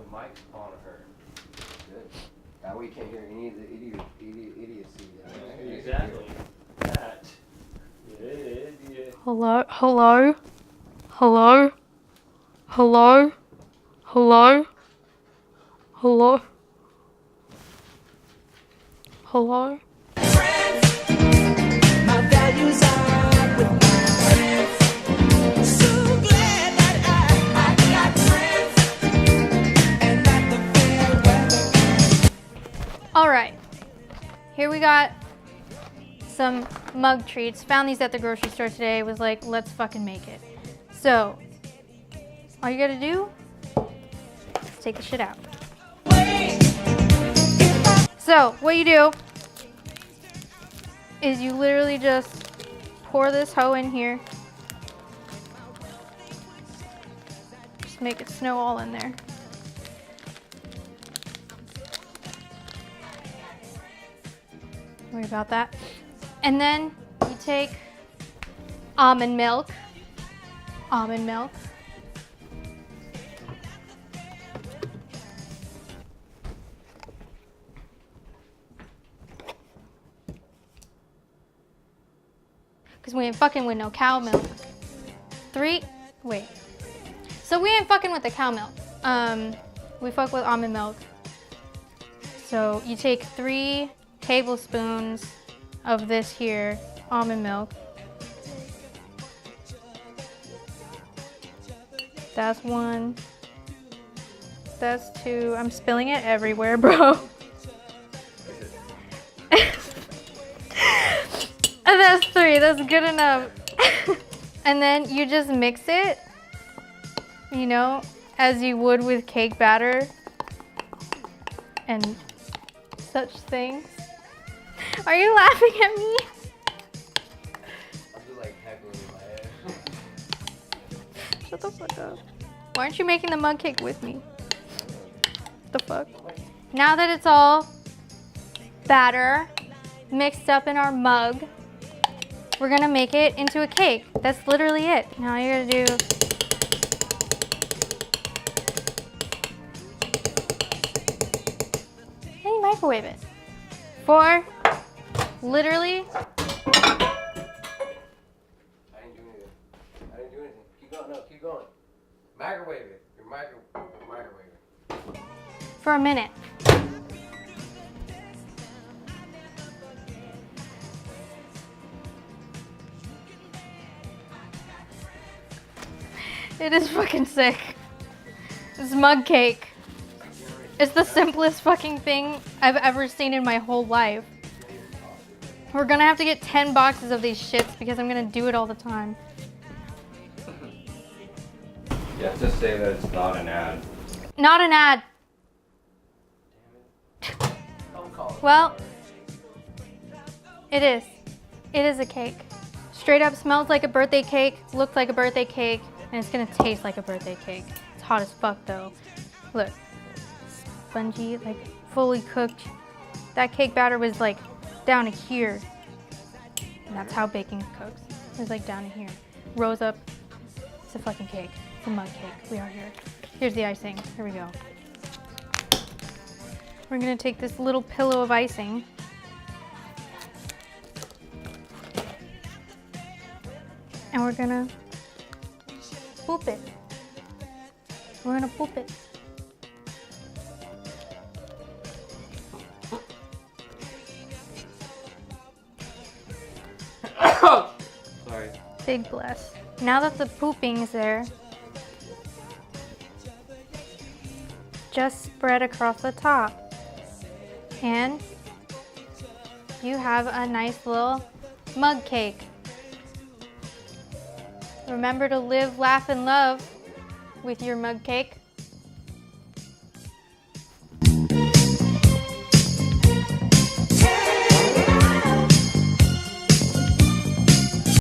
the mic's on her. Good. That way you can't hear any of the idiocy. Exactly. That. Yeah. Hello? Hello? Hello? Hello? Hello? Hello? Hello? Friends, my values are with my friends. So glad that I got friends, and that the fair weather. Alright. Here we got some mug treats. Found these at the grocery store today. Was like, let's fucking make it. So, all you gotta do is take the shit out. So, what you do is you literally just pour this hoe in here. Just make it snow all in there. Don't worry about that. And then you take almond milk. Almond milk. Because we ain't fucking with no cow milk. So we ain't fucking with the cow milk. We fuck with almond milk. So you take 3 tablespoons of this here almond milk. That's 1. That's 2. I'm spilling it everywhere, bro. And that's 3. That's good enough. And then you just mix it, you know, as you would with cake batter and such things. Are you laughing at me? I'm just like heckling in my head. Shut the fuck up. Why aren't you making the mug cake with me? The fuck? Now that it's all batter mixed up in our mug, we're gonna make it into a cake. That's literally it. Now you're gonna do and you microwave it for literally. I didn't do anything. Keep going. No, keep going. Microwave it. You're microwave it. For a minute. It is fucking sick. This mug cake. It's the simplest fucking thing I've ever seen in my whole life. We're gonna have to get 10 boxes of these shits because I'm gonna do it all the time. You have to say that it's not an ad. Not an ad. Well, it is. It is a cake. Straight up smells like a birthday cake, looks like a birthday cake, and it's gonna taste like a birthday cake. It's hot as fuck though. Look, spongy, like fully cooked. That cake batter was like down to here. And that's how baking cooks. It was like down to here. Rose up. It's a fucking cake. It's a mug cake. We are here. Here's the icing. Here we go. We're gonna take this little pillow of icing. And we're gonna boop it. We're gonna boop it. Sorry. Big bless. Now that the pooping is there, just spread across the top. And you have a nice little mug cake. Remember to live, laugh, and love with your mug cake.